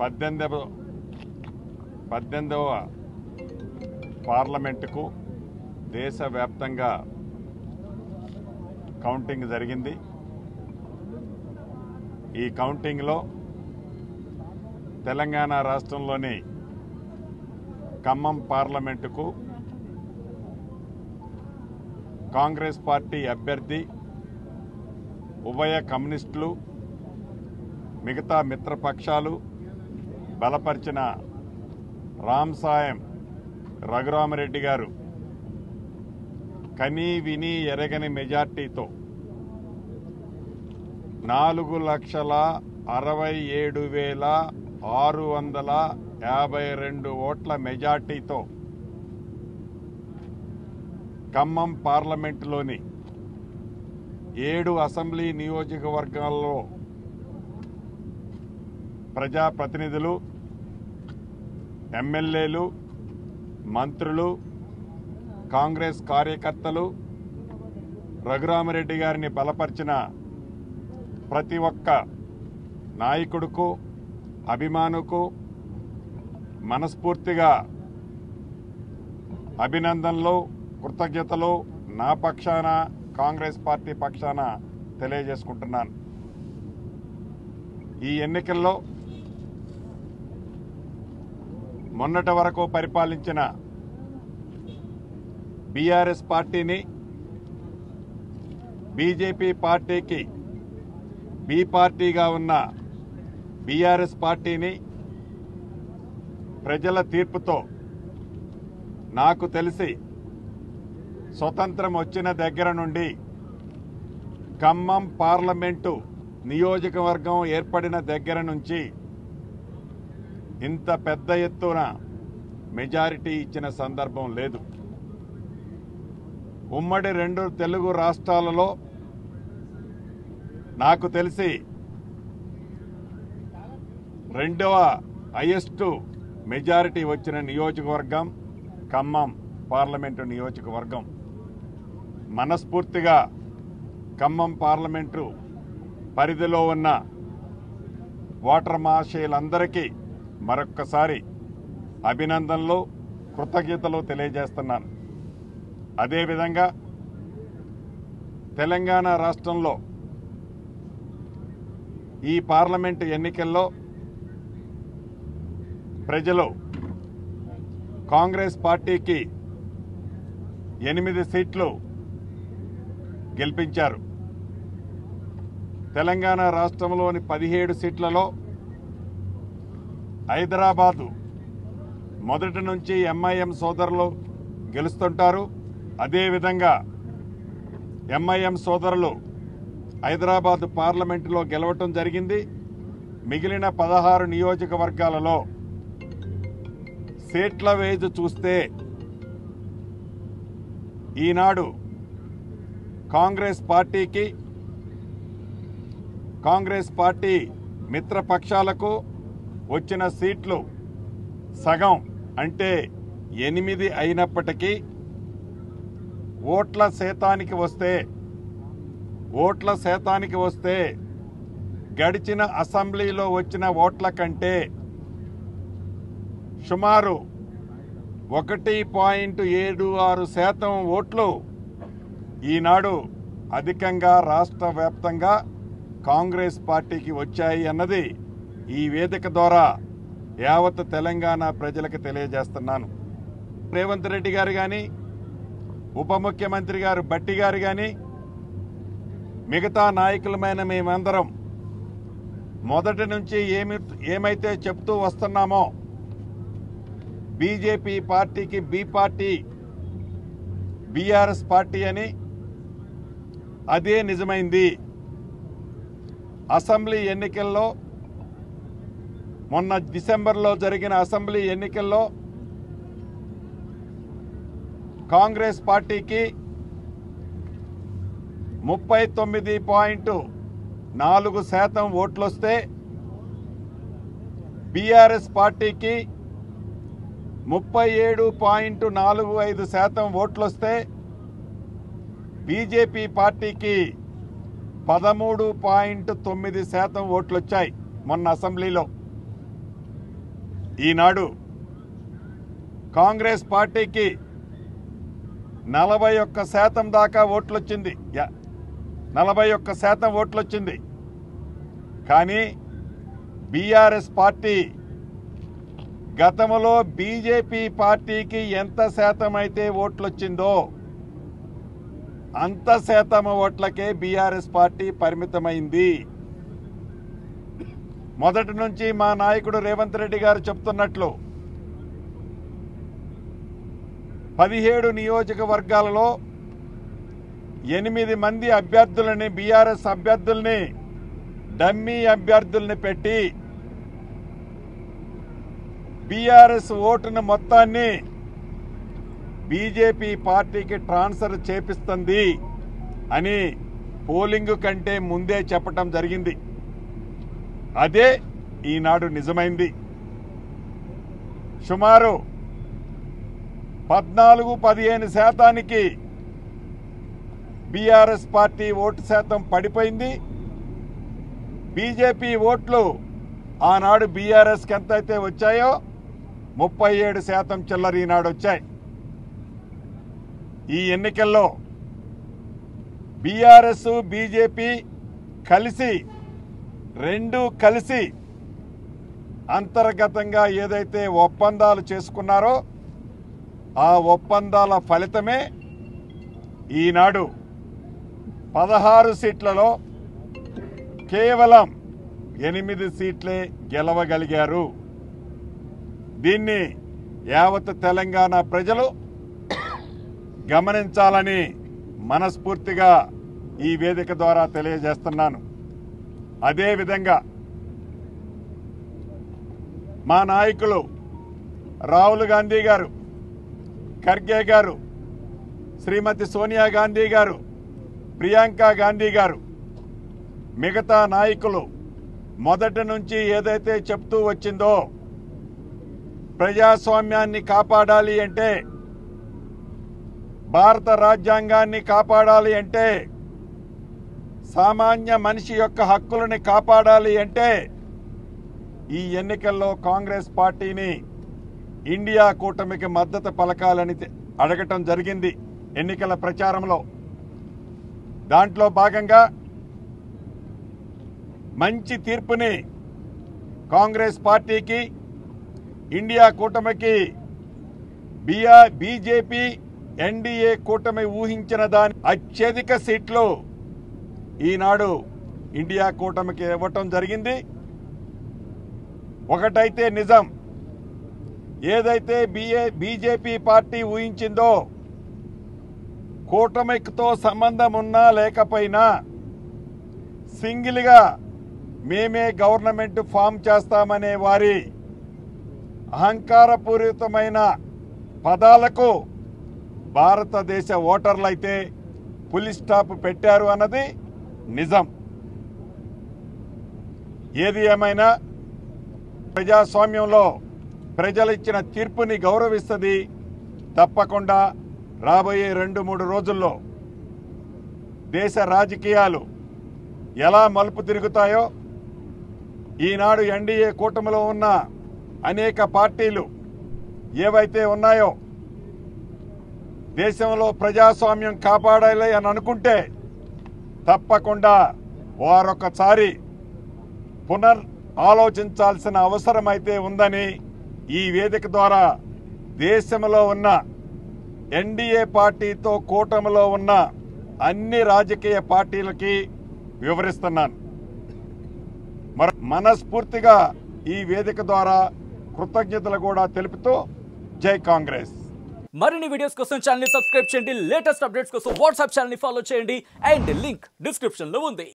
18వ పార్లమెంటుకు దేశవ్యాప్తంగా కౌంటింగ్ జరిగింది. ఈ కౌంటింగ్లో తెలంగాణ రాష్ట్రంలోని ఖమ్మం పార్లమెంటుకు కాంగ్రెస్ పార్టీ అభ్యర్థి, ఉభయ కమ్యూనిస్టులు, మిగతా మిత్రపక్షాలు బలపరిచిన రామసాయం రఘురామరెడ్డి గారు కనీ విని ఎరగని మెజార్టీతో 4,67,652 ఓట్ల మెజార్టీతో ఖమ్మం పార్లమెంటులోని 7 అసెంబ్లీ నియోజకవర్గాల్లో ప్రజాప్రతినిధులు, ఎమ్మెల్యేలు, మంత్రులు, కాంగ్రెస్ కార్యకర్తలు రఘురామరెడ్డి గారిని బలపరిచిన ప్రతి ఒక్క నాయకుడుకు, అభిమానుకు మనస్ఫూర్తిగా అభినందనలు, కృతజ్ఞతలు నా పక్షాన, కాంగ్రెస్ పార్టీ పక్షాన తెలియజేసుకుంటున్నాను. ఈ ఎన్నికల్లో మొన్నటి వరకు పరిపాలించిన బీఆర్ఎస్ పార్టీని, బీజేపీ పార్టీకి బీ పార్టీగా ఉన్న బీఆర్ఎస్ పార్టీని ప్రజల తీర్పుతో నాకు తెలిసి స్వతంత్రం వచ్చిన దగ్గర నుండి ఖమ్మం పార్లమెంటు నియోజకవర్గం ఏర్పడిన దగ్గర నుంచి ఇంత పెద్ద ఎత్తున మెజారిటీ ఇచ్చిన సందర్భం లేదు. ఉమ్మడి 2 తెలుగు రాష్ట్రాలలో నాకు తెలిసి రెండవ హైయెస్ట్ మెజారిటీ వచ్చిన నియోజకవర్గం ఖమ్మం పార్లమెంటు నియోజకవర్గం. మనస్ఫూర్తిగా ఖమ్మం పార్లమెంటు పరిధిలో ఉన్న ఓటర్ మహాశయులందరికీ మరొక్కసారి అభినందనలు, కృతజ్ఞతలు తెలియజేస్తున్నాను. అదేవిధంగా తెలంగాణ రాష్ట్రంలో ఈ పార్లమెంటు ఎన్నికల్లో ప్రజలు కాంగ్రెస్ పార్టీకి 8 సీట్లు గెలిపించారు. తెలంగాణ రాష్ట్రంలోని 17 సీట్లలో హైదరాబాదు మొదటి నుంచి ఎంఐఎం సోదరులు గెలుస్తుంటారు. అదేవిధంగా ఎంఐఎం సోదరులు హైదరాబాద్ పార్లమెంటులో గెలవటం జరిగింది. మిగిలిన 16 నియోజకవర్గాలలో సీట్ల వేజు చూస్తే ఈనాడు కాంగ్రెస్ పార్టీకి, కాంగ్రెస్ పార్టీ మిత్రపక్షాలకు వచ్చిన సీట్లు సగం అంటే 8 అయినప్పటికీ ఓట్ల శాతానికి వస్తే గడిచిన అసెంబ్లీలో వచ్చిన ఓట్ల కంటే సుమారు 1.76% ఓట్లు ఈనాడు అధికంగా రాష్ట్ర వ్యాప్తంగా కాంగ్రెస్ పార్టీకి వచ్చాయి అన్నది ఈ వేదిక ద్వారా యావత్ తెలంగాణ ప్రజలకు తెలియజేస్తున్నాను. రేవంత్ రెడ్డి గారు కానీ, ఉప ముఖ్యమంత్రి గారు భట్టి గారు కానీ, మిగతా నాయకులమైన మేమందరం మొదటి నుంచి ఏమైతే చెప్తూ వస్తున్నామో బీజేపీ పార్టీకి బీ పార్టీ బీఆర్ఎస్ పార్టీ అని, అదే నిజమైంది. అసెంబ్లీ ఎన్నికల్లో మొన్న డిసెంబర్లో జరిగిన అసెంబ్లీ ఎన్నికల్లో కాంగ్రెస్ పార్టీకి 39.4% ఓట్లొస్తే బీఆర్ఎస్ పార్టీకి 37.45% ఓట్లొస్తే బీజేపీ పార్టీకి 13.9% ఓట్లొచ్చాయి మొన్న అసెంబ్లీలో. ఈనాడు కాంగ్రెస్ పార్టీకి 41% దాకా ఓట్లొచ్చింది. 41% ఓట్లొచ్చింది. కానీ బీఆర్ఎస్ పార్టీ గతంలో బీజేపీ పార్టీకి ఎంత శాతం అయితే ఓట్లొచ్చిందో అంత శాతం ఓట్లకే బీఆర్ఎస్ పార్టీ పరిమితమైంది. మొదటి నుంచి మా నాయకుడు రేవంత్ రెడ్డి గారు చెప్తున్నట్లు 17 నియోజకవర్గాలలో 8 మంది అభ్యర్థులని బీఆర్ఎస్ అభ్యర్థుల్ని డమ్మీ అభ్యర్థుల్ని పెట్టి బీఆర్ఎస్ ఓటును మొత్తాన్ని బీజేపీ పార్టీకి ట్రాన్స్ఫర్ చేపిస్తుంది అని పోలింగ్ కంటే ముందే చెప్పటం జరిగింది. అదే ఈనాడు నిజమైంది. సుమారు 14-15% బీఆర్ఎస్ పార్టీ ఓటు శాతం పడిపోయింది. బీజేపీ ఓట్లు ఆనాడు బీఆర్ఎస్కి ఎంతైతే వచ్చాయో 37% చిల్లర ఈనాడు వచ్చాయి. ఈ ఎన్నికల్లో బీఆర్ఎస్ బీజేపీ రెండూ కలిసి అంతర్గతంగా ఏదైతే ఒప్పందాలు చేసుకున్నారో ఆ ఒప్పందాల ఫలితమే ఈనాడు 16 సీట్లలో కేవలం 8 సీట్లే గెలవగలిగారు. దీన్ని యావత్ తెలంగాణ ప్రజలు గమనించాలని మనస్ఫూర్తిగా ఈ వేదిక ద్వారా తెలియజేస్తున్నాను. అదేవిధంగా మా నాయకులు రాహుల్ గాంధీ గారు, ఖర్గే గారు, శ్రీమతి సోనియా గాంధీ గారు, ప్రియాంక గాంధీ గారు, మిగతా నాయకులు మొదటి నుంచి ఏదైతే చెప్తూ వచ్చిందో ప్రజాస్వామ్యాన్ని కాపాడాలి అంటే, భారత రాజ్యాంగాన్ని కాపాడాలి అంటే, సామాన్య మనిషి యొక్క హక్కులని కాపాడాలి అంటే ఈ ఎన్నికల్లో కాంగ్రెస్ పార్టీని ఇండియా కూటమికి మద్దతు పలకాలని అడగటం జరిగింది ఎన్నికల ప్రచారంలో. దాంట్లో భాగంగా మంచి తీర్పుని కాంగ్రెస్ పార్టీకి, ఇండియా కూటమికి బీజేపీ ఎన్డీఏ కూటమి ఊహించిన దాని అత్యధిక సీట్లు ఈనాడు ఇండియా కూటమికి ఇవ్వటం జరిగింది. ఒకటైతే నిజం, ఏదైతే బీజేపీ పార్టీ ఊహించిందో కూటమితో సంబంధం ఉన్నా లేకపోయినా సింగిల్గా మేమే గవర్నమెంట్ ఫామ్ చేస్తామనే వారి అహంకారపూరితమైన పదాలకు భారతదేశ ఓటర్లైతే పులి స్టాప్ పెట్టారు అన్నది నిజం. ఏది ఏమైనా ప్రజాస్వామ్యంలో ప్రజలిచ్చిన తీర్పుని గౌరవిస్తుంది. తప్పకుండా రాబోయే 2-3 రోజుల్లో దేశ రాజకీయాలు ఎలా మలుపు తిరుగుతాయో, ఈనాడు ఎన్డీఏ కూటమిలో ఉన్న అనేక పార్టీలు ఏవైతే ఉన్నాయో దేశంలో ప్రజాస్వామ్యం కాపాడాలి అని అనుకుంటే తప్పకుండా వారొకసారి ఆలోచించాల్సిన అవసరం అయితే ఉందని ఈ వేదిక ద్వారా దేశంలో ఉన్న ఎన్డీఏ పార్టీతో కూటమిలో ఉన్న అన్ని రాజకీయ పార్టీలకి వివరిస్తున్నాను. మనస్ఫూర్తిగా ఈ వేదిక ద్వారా కృతజ్ఞతలు కూడా తెలుపుతూ జై కాంగ్రెస్. మరిన్ని వీడియోస్ కోసం ఛానల్ ని సబ్స్క్రైబ్ చేయండి. లేటెస్ట్ అప్డేట్స్ కోసం వాట్సాప్ ఛానల్ ని ఫాలో చేయండి. అండ్ లింక్ డిస్క్రిప్షన్ లో ఉంది.